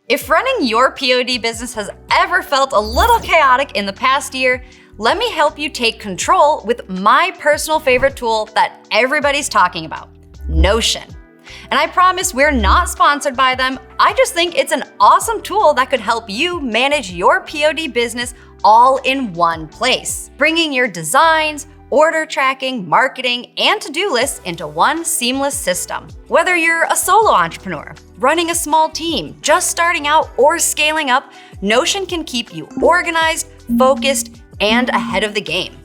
If running your POD business has ever felt a little chaotic in the past year, let me help you take control with my personal favorite tool that everybody's talking about, Notion. And I promise we're not sponsored by them. I just think it's an awesome tool that could help you manage your POD business all in one place, bringing your designs, order tracking, marketing, and to-do lists into one seamless system. Whether you're a solo entrepreneur, running a small team, just starting out, or scaling up, Notion can keep you organized, focused, and ahead of the game.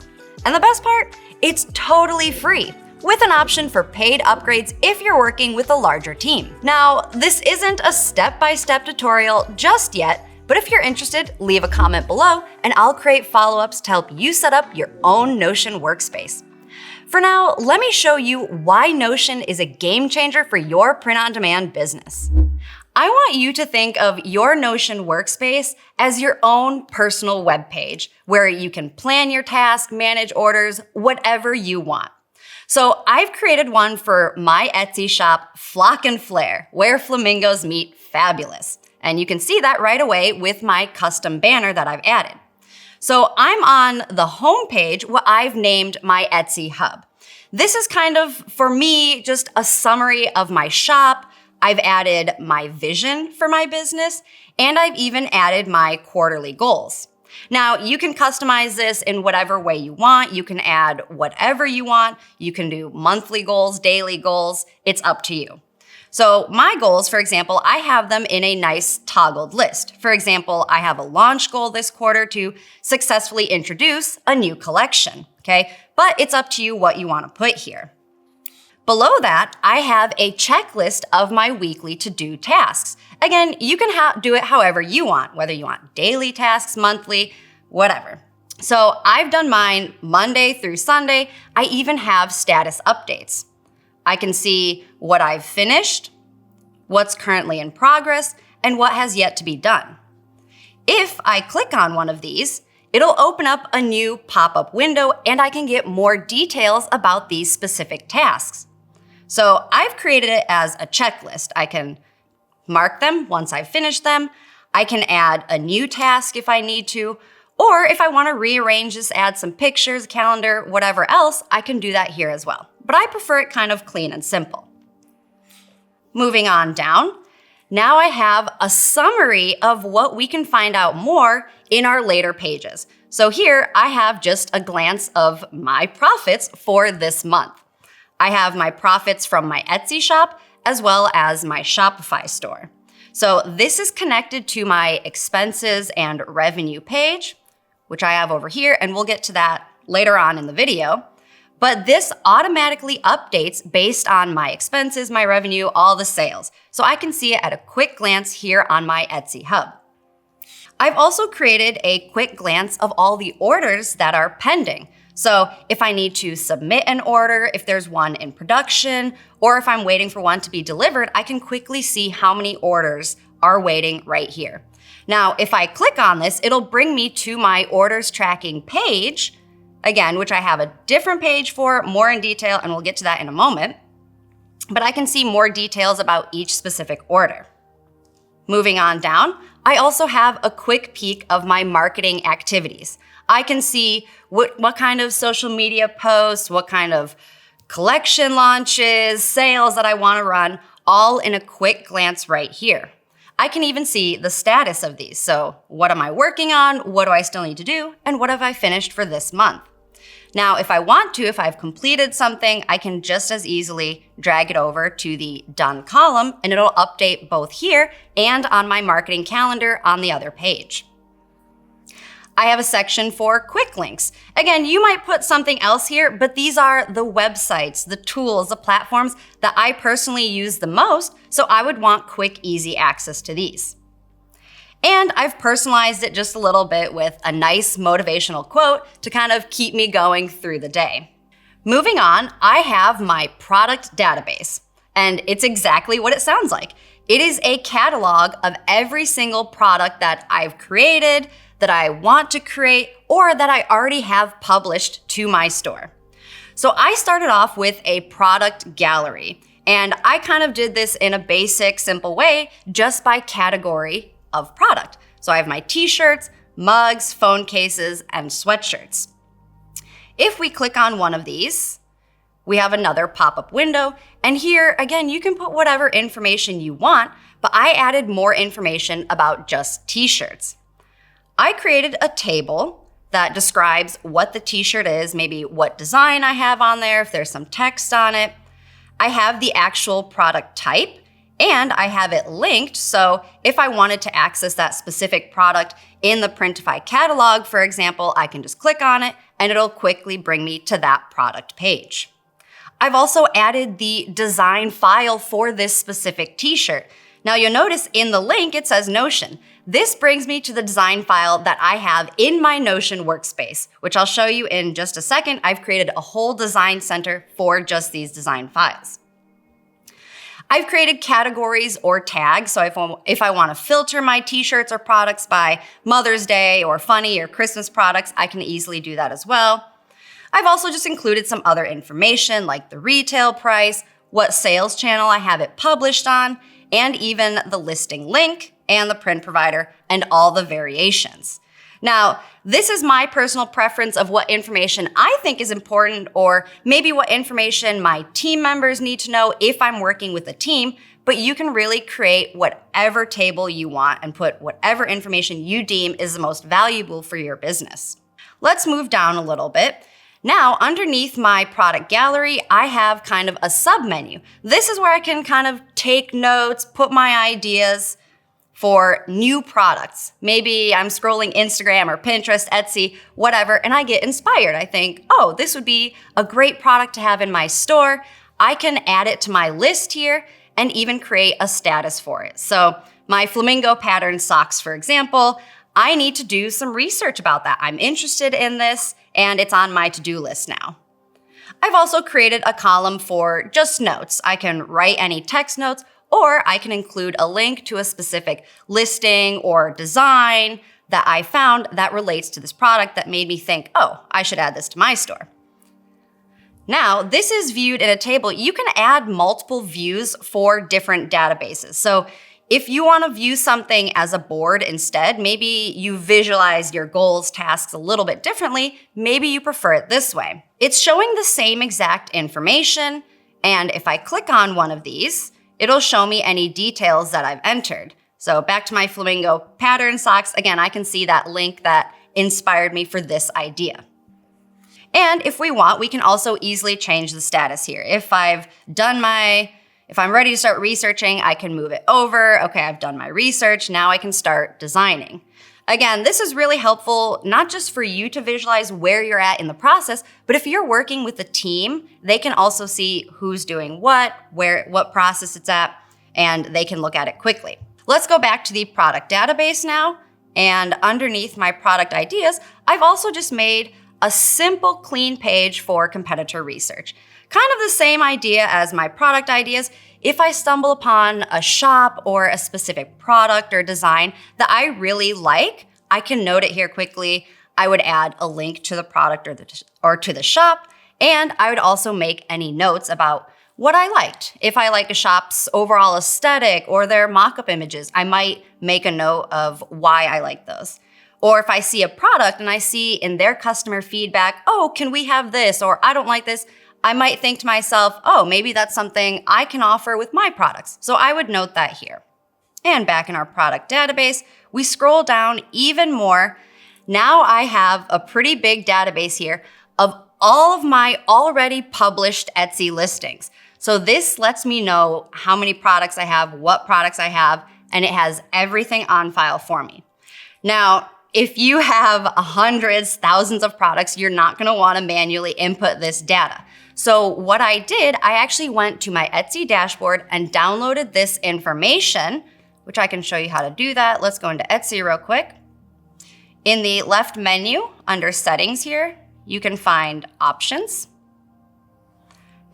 And the best part? It's totally free, with an option for paid upgrades if you're working with a larger team. Now, this isn't a step-by-step tutorial just yet, but if you're interested, leave a comment below and I'll create follow-ups to help you set up your own Notion workspace. For now, let me show you why Notion is a game changer for your print-on-demand business. I want you to think of your Notion workspace as your own personal web page where you can plan your tasks, manage orders, whatever you want. So I've created one for my Etsy shop, Flock and Flare, where flamingos meet fabulous. And you can see that right away with my custom banner that I've added. So I'm on the home page, what I've named my Etsy hub. This is kind of, for me, just a summary of my shop. I've added my vision for my business, and I've even added my quarterly goals. Now, you can customize this in whatever way you want. You can add whatever you want. You can do monthly goals, daily goals. It's up to you. So my goals, for example, I have them in a nice toggled list. For example, I have a launch goal this quarter to successfully introduce a new collection, okay? But it's up to you what you want to put here. Below that, I have a checklist of my weekly to-do tasks. Again, you can do it however you want, whether you want daily tasks, monthly, whatever. So I've done mine Monday through Sunday. I even have status updates. I can see what I've finished, what's currently in progress, and what has yet to be done. If I click on one of these, it'll open up a new pop-up window and I can get more details about these specific tasks. So I've created it as a checklist. I can mark them once I've finished them. I can add a new task if I need to, or if I want to rearrange this, add some pictures, calendar, whatever else, I can do that here as well. But I prefer it kind of clean and simple. Moving on down, now I have a summary of what we can find out more in our later pages. So here I have just a glance of my profits for this month. I have my profits from my Etsy shop as well as my Shopify store. So this is connected to my expenses and revenue page, which I have over here, and we'll get to that later on in the video. But this automatically updates based on my expenses, my revenue, all the sales. So I can see it at a quick glance here on my Etsy hub. I've also created a quick glance of all the orders that are pending. So if I need to submit an order, if there's one in production, or if I'm waiting for one to be delivered, I can quickly see how many orders are waiting right here. Now, if I click on this, it'll bring me to my orders tracking page, again, which I have a different page for, more in detail, and we'll get to that in a moment. But I can see more details about each specific order. Moving on down, I also have a quick peek of my marketing activities. I can see what kind of social media posts, what kind of collection launches, sales that I want to run, all in a quick glance right here. I can even see the status of these. So what am I working on? What do I still need to do? And what have I finished for this month? Now, if I want to, if I've completed something, I can just as easily drag it over to the done column and it'll update both here and on my marketing calendar on the other page. I have a section for quick links. Again, you might put something else here, but these are the websites, the tools, the platforms that I personally use the most, so I would want quick, easy access to these. And I've personalized it just a little bit with a nice motivational quote to kind of keep me going through the day. Moving on, I have my product database, and it's exactly what it sounds like. It is a catalog of every single product that I've created, that I want to create, or that I already have published to my store. So I started off with a product gallery. And I kind of did this in a basic, simple way, just by category of product. So I have my t-shirts, mugs, phone cases, and sweatshirts. If we click on one of these, we have another pop-up window. And here, again, you can put whatever information you want, but I added more information about just t-shirts. I created a table that describes what the t-shirt is, maybe what design I have on there, if there's some text on it. I have the actual product type, and I have it linked, so if I wanted to access that specific product in the Printify catalog, for example, I can just click on it and it'll quickly bring me to that product page. I've also added the design file for this specific t-shirt. Now you'll notice in the link it says Notion. This brings me to the design file that I have in my Notion workspace, which I'll show you in just a second. I've created a whole design center for just these design files. I've created categories or tags, so if I want to filter my t-shirts or products by Mother's Day or funny or Christmas products, I can easily do that as well. I've also just included some other information like the retail price, what sales channel I have it published on, and even the listing link and the print provider and all the variations. Now, this is my personal preference of what information I think is important, or maybe what information my team members need to know if I'm working with a team, but you can really create whatever table you want and put whatever information you deem is the most valuable for your business. Let's move down a little bit. Now, underneath my product gallery, I have kind of a sub-menu. This is where I can kind of take notes, put my ideas for new products. Maybe I'm scrolling Instagram or Pinterest, Etsy, whatever, and I get inspired. I think, oh, this would be a great product to have in my store. I can add it to my list here and even create a status for it. So my flamingo pattern socks, for example, I need to do some research about that. I'm interested in this, and it's on my to-do list now. I've also created a column for just notes. I can write any text notes, or I can include a link to a specific listing or design that I found that relates to this product that made me think, oh, I should add this to my store. Now, this is viewed in a table. You can add multiple views for different databases. So if you want to view something as a board instead, maybe you visualize your goals, tasks a little bit differently, maybe you prefer it this way. It's showing the same exact information, and if I click on one of these, it'll show me any details that I've entered. So back to my flamingo pattern socks, again, I can see that link that inspired me for this idea. And if we want, we can also easily change the status here. If I'm ready to start researching, I can move it over. Okay, I've done my research, now I can start designing. Again, this is really helpful, not just for you to visualize where you're at in the process, but if you're working with a team, they can also see who's doing what process it's at, and they can look at it quickly. Let's go back to the product database now, and underneath my product ideas, I've also just made a simple, clean page for competitor research. Kind of the same idea as my product ideas. If I stumble upon a shop or a specific product or design that I really like, I can note it here quickly. I would add a link to the product or to the shop, and I would also make any notes about what I liked. If I like a shop's overall aesthetic or their mock-up images, I might make a note of why I like those. Or if I see a product and I see in their customer feedback, oh, can we have this? Or I don't like this. I might think to myself, oh, maybe that's something I can offer with my products. So I would note that here. And back in our product database, we scroll down even more. Now I have a pretty big database here of all of my already published Etsy listings. So this lets me know how many products I have, what products I have, and it has everything on file for me. Now, if you have hundreds, thousands of products, you're not gonna wanna manually input this data. So what I did, I actually went to my Etsy dashboard and downloaded this information, which I can show you how to do that. Let's go into Etsy real quick. In the left menu, under settings here, you can find options.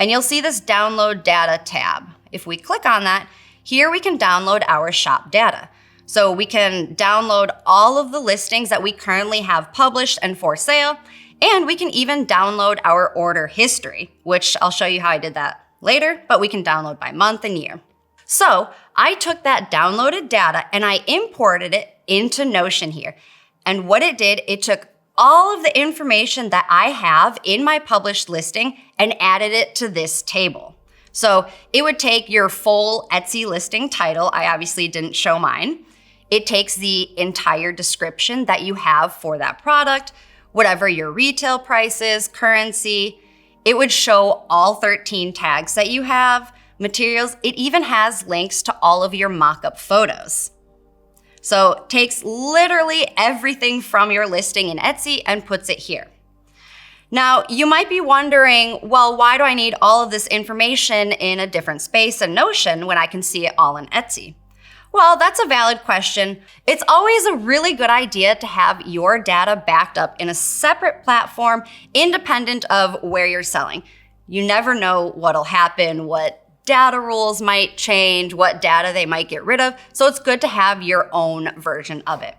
And you'll see this download data tab. If we click on that, here we can download our shop data. So we can download all of the listings that we currently have published and for sale, and we can even download our order history, which I'll show you how I did that later, but we can download by month and year. So I took that downloaded data and I imported it into Notion here. And what it did, it took all of the information that I have in my published listing and added it to this table. So it would take your full Etsy listing title. I obviously didn't show mine. It takes the entire description that you have for that product, whatever your retail price is, currency. It would show all 13 tags that you have, materials. It even has links to all of your mock-up photos. So it takes literally everything from your listing in Etsy and puts it here. Now, you might be wondering, well, why do I need all of this information in a different space in Notion when I can see it all in Etsy? Well, that's a valid question. It's always a really good idea to have your data backed up in a separate platform, independent of where you're selling. You never know what'll happen, what data rules might change, what data they might get rid of, so it's good to have your own version of it.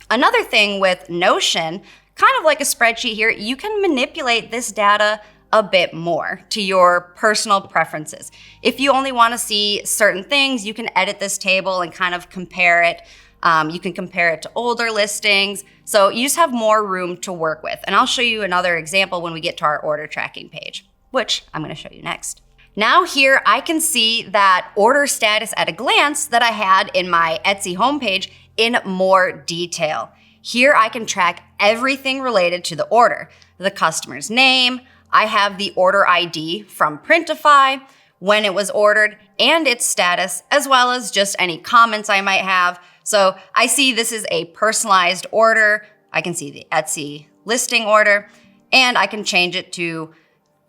Another thing with Notion, kind of like a spreadsheet here, you can manipulate this data a bit more to your personal preferences. If you only want to see certain things, you can edit this table and kind of compare it. You can compare it to older listings. So you just have more room to work with. And I'll show you another example when we get to our order tracking page, which I'm going to show you next. Now here I can see that order status at a glance that I had in my Etsy homepage in more detail. Here I can track everything related to the order, the customer's name. I have the order ID from Printify, when it was ordered, and its status, as well as just any comments I might have. So I see this is a personalized order. I can see the Etsy listing order, and I can change it to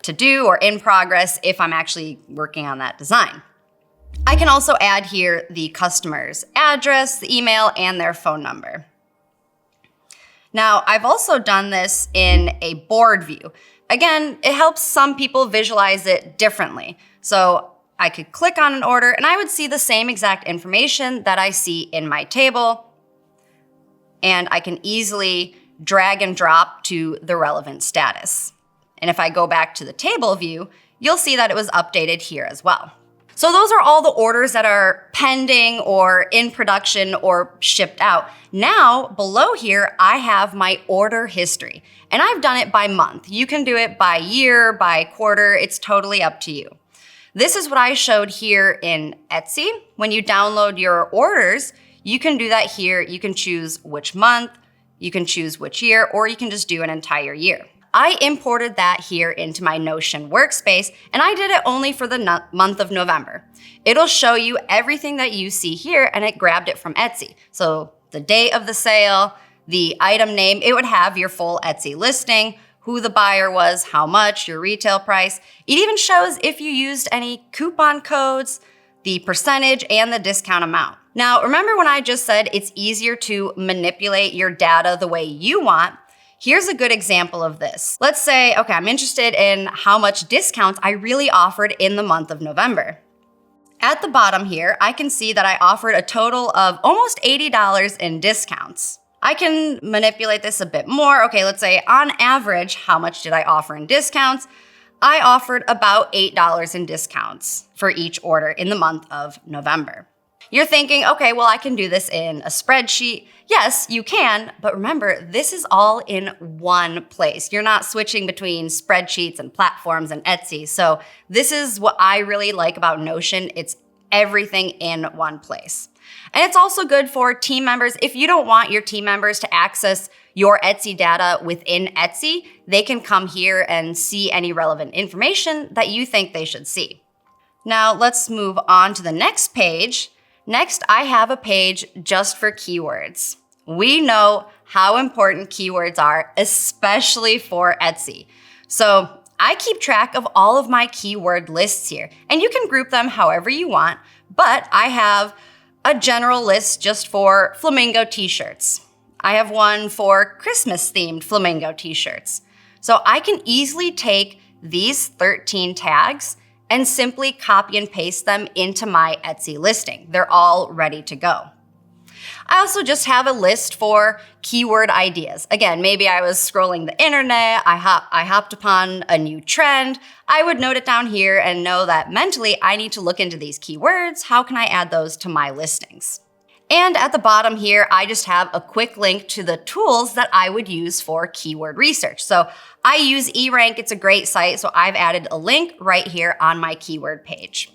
do or in progress if I'm actually working on that design. I can also add here the customer's address, the email, and their phone number. Now, I've also done this in a board view. Again, it helps some people visualize it differently. So I could click on an order and I would see the same exact information that I see in my table. And I can easily drag and drop to the relevant status. And if I go back to the table view, you'll see that it was updated here as well. So those are all the orders that are pending or in production or shipped out. Now, below here, I have my order history, and I've done it by month. You can do it by year, by quarter, it's totally up to you. This is what I showed here in Etsy. When you download your orders, you can do that here. You can choose which month, you can choose which year, or you can just do an entire year. I imported that here into my Notion workspace, and I did it only for the month of November. It'll show you everything that you see here, and it grabbed it from Etsy. So the date of the sale, the item name, it would have your full Etsy listing, who the buyer was, how much, your retail price. It even shows if you used any coupon codes, the percentage, and the discount amount. Now, remember when I just said it's easier to manipulate your data the way you want? Here's a good example of this. Let's say, okay, I'm interested in how much discounts I really offered in the month of November. At the bottom here, I can see that I offered a total of almost $80 in discounts. I can manipulate this a bit more. Okay, let's say on average, how much did I offer in discounts? I offered about $8 in discounts for each order in the month of November. You're thinking, okay, well, I can do this in a spreadsheet. Yes, you can, but remember, this is all in one place. You're not switching between spreadsheets and platforms and Etsy. So this is what I really like about Notion. It's everything in one place. And it's also good for team members. If you don't want your team members to access your Etsy data within Etsy, they can come here and see any relevant information that you think they should see. Now let's move on to the next page. Next, I have a page just for keywords. We know how important keywords are, especially for Etsy. So I keep track of all of my keyword lists here, and you can group them however you want, but I have a general list just for flamingo t-shirts. I have one for Christmas-themed flamingo t-shirts. So I can easily take these 13 tags and simply copy and paste them into my Etsy listing. They're all ready to go. I also just have a list for keyword ideas. Again, maybe I was scrolling the internet, I hopped upon a new trend. I would note it down here and know that mentally I need to look into these keywords. How can I add those to my listings? And at the bottom here, I just have a quick link to the tools that I would use for keyword research. So I use eRank, it's a great site, so I've added a link right here on my keyword page.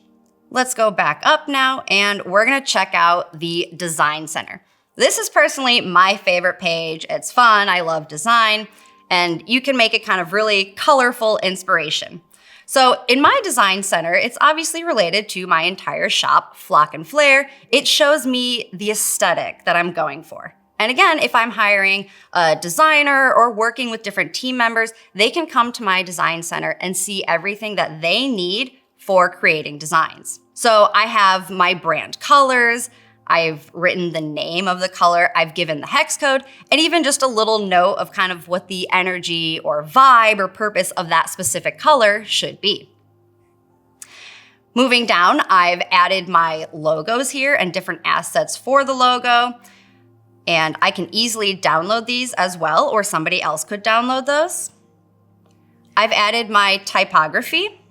Let's go back up now and we're gonna check out the Design Center. This is personally my favorite page. It's fun, I love design, and you can make it kind of really colorful inspiration. So in my Design Center, it's obviously related to my entire shop, Flock and Flare. It shows me the aesthetic that I'm going for. And again, if I'm hiring a designer or working with different team members, they can come to my Design Center and see everything that they need for creating designs. So I have my brand colors, I've written the name of the color, I've given the hex code, and even just a little note of kind of what the energy or vibe or purpose of that specific color should be. Moving down, I've added my logos here and different assets for the logo. And I can easily download these as well, or somebody else could download those. I've added my typography.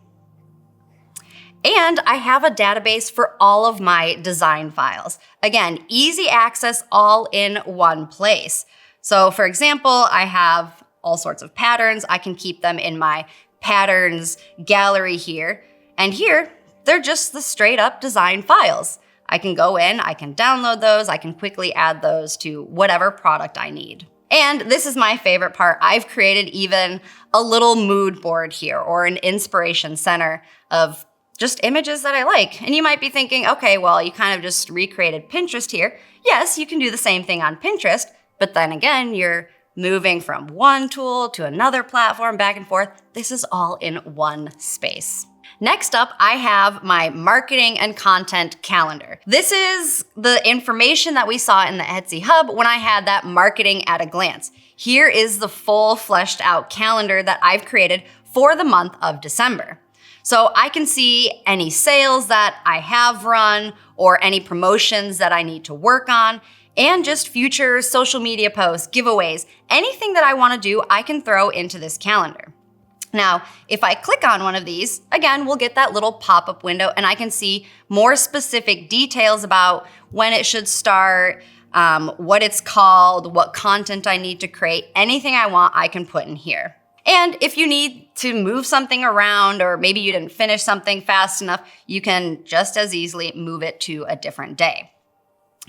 And I have a database for all of my design files. Again, easy access all in one place. So for example, I have all sorts of patterns. I can keep them in my patterns gallery here. And here, they're just the straight up design files. I can go in, I can download those, I can quickly add those to whatever product I need. And this is my favorite part. I've created even a little mood board here or an inspiration center of just images that I like. And you might be thinking, okay, well, you kind of just recreated Pinterest here. Yes, you can do the same thing on Pinterest, but then again, you're moving from one tool to another platform back and forth. This is all in one space. Next up, I have my marketing and content calendar. This is the information that we saw in the Etsy Hub when I had that marketing at a glance. Here is the full fleshed out calendar that I've created for the month of December. So I can see any sales that I have run or any promotions that I need to work on, and just future social media posts, giveaways, anything that I want to do, I can throw into this calendar. Now, if I click on one of these, again, we'll get that little pop-up window and I can see more specific details about when it should start, what it's called, what content I need to create, anything I want, I can put in here. And if you need to move something around or maybe you didn't finish something fast enough, you can just as easily move it to a different day.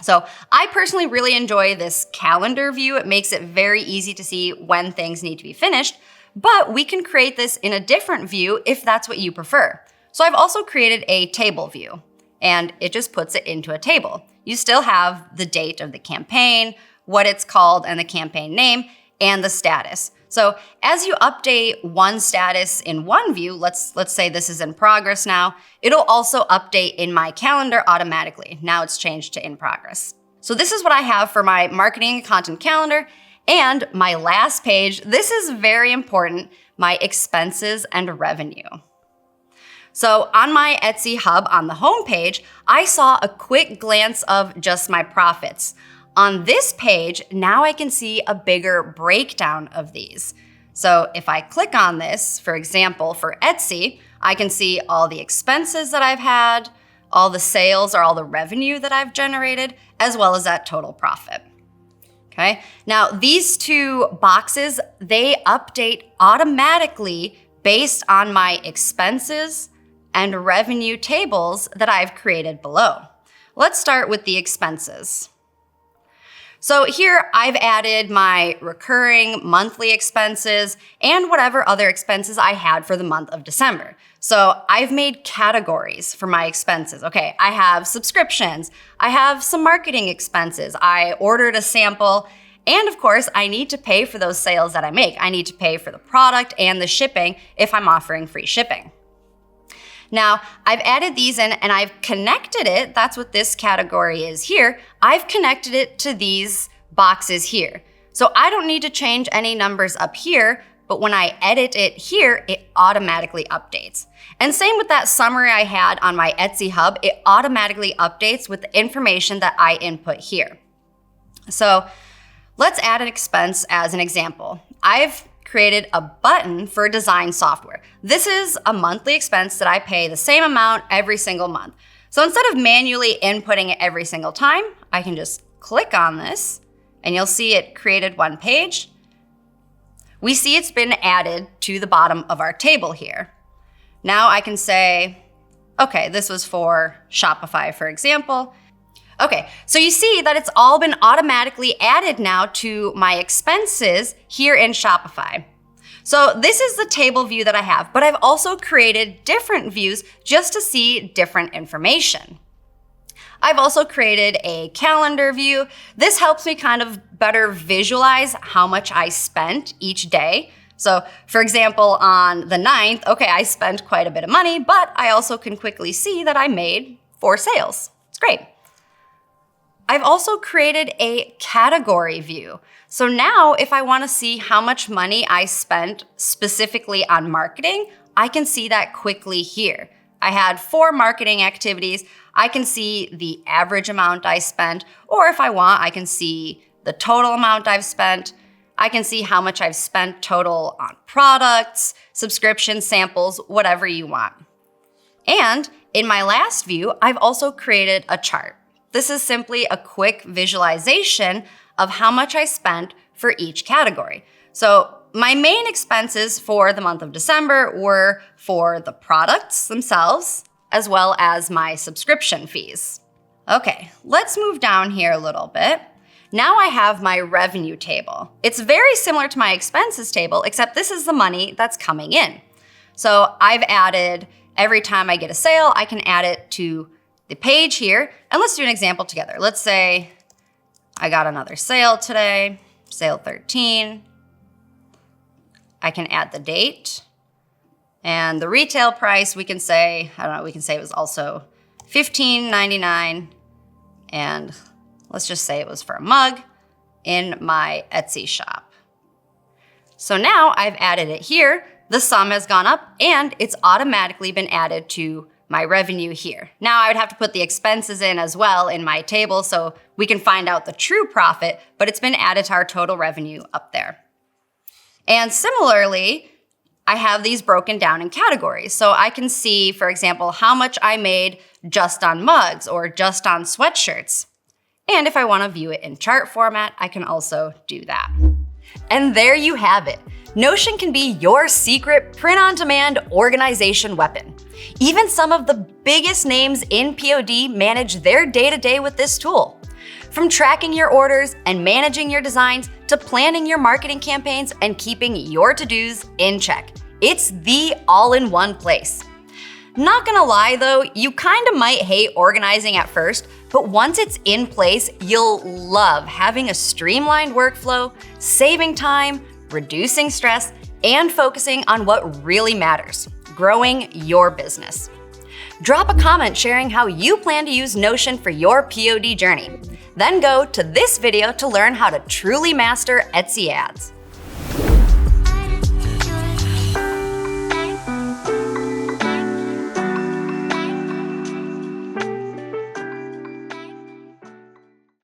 So I personally really enjoy this calendar view. It makes it very easy to see when things need to be finished, but we can create this in a different view if that's what you prefer. So I've also created a table view and it just puts it into a table. You still have the date of the campaign, what it's called and the campaign name, and the status. So as you update one status in one view, let's say this is in progress now, it'll also update in my calendar automatically. Now it's changed to in progress. So this is what I have for my marketing and content calendar. And my last page, this is very important, my expenses and revenue. So on my Etsy Hub on the home page, I saw a quick glance of just my profits. On this page, now I can see a bigger breakdown of these. So if I click on this, for example, for Etsy, I can see all the expenses that I've had, all the sales or all the revenue that I've generated, as well as that total profit. Okay, now these two boxes, they update automatically based on my expenses and revenue tables that I've created below. Let's start with the expenses. So here I've added my recurring monthly expenses and whatever other expenses I had for the month of December. So I've made categories for my expenses. Okay, I have subscriptions, I have some marketing expenses, I ordered a sample, and of course I need to pay for those sales that I make. I need to pay for the product and the shipping if I'm offering free shipping. Now, I've added these in and I've connected it, that's what this category is here, I've connected it to these boxes here. So I don't need to change any numbers up here, but when I edit it here, it automatically updates. And same with that summary I had on my Etsy Hub, it automatically updates with the information that I input here. So let's add an expense as an example. I've created a button for design software. This is a monthly expense that I pay the same amount every single month. So instead of manually inputting it every single time, I can just click on this and you'll see it created one page. We see it's been added to the bottom of our table here. Now I can say, okay, this was for Shopify, for example. Okay, so you see that it's all been automatically added now to my expenses here in Shopify. So this is the table view that I have, but I've also created different views just to see different information. I've also created a calendar view. This helps me kind of better visualize how much I spent each day. So for example, on the 9th, okay, I spent quite a bit of money, but I also can quickly see that I made 4 sales. It's great. I've also created a category view. So now if I want to see how much money I spent specifically on marketing, I can see that quickly here. I had 4 marketing activities. I can see the average amount I spent, or if I want, I can see the total amount I've spent. I can see how much I've spent total on products, subscriptions, samples, whatever you want. And in my last view, I've also created a chart. This is simply a quick visualization of how much I spent for each category. So my main expenses for the month of December were for the products themselves, as well as my subscription fees. Okay, let's move down here a little bit. Now I have my revenue table. It's very similar to my expenses table, except this is the money that's coming in. So I've added, every time I get a sale, I can add it to the page here, and let's do an example together. Let's say I got another sale today, sale 13. I can add the date and the retail price. We can say, I don't know, we can say it was also $15.99, and let's just say it was for a mug in my Etsy shop. So now I've added it here, the sum has gone up, and it's automatically been added to my revenue here. Now I would have to put the expenses in as well in my table so we can find out the true profit, but it's been added to our total revenue up there. And similarly, I have these broken down in categories. So I can see, for example, how much I made just on mugs or just on sweatshirts. And if I want to view it in chart format, I can also do that. And there you have it. Notion can be your secret print-on-demand organization weapon. Even some of the biggest names in POD manage their day-to-day with this tool. From tracking your orders and managing your designs to planning your marketing campaigns and keeping your to-dos in check. It's the all-in-one place. Not gonna lie though, you kinda might hate organizing at first, but once it's in place, you'll love having a streamlined workflow, saving time, reducing stress, and focusing on what really matters, growing your business. Drop a comment sharing how you plan to use Notion for your POD journey. Then go to this video to learn how to truly master Etsy ads.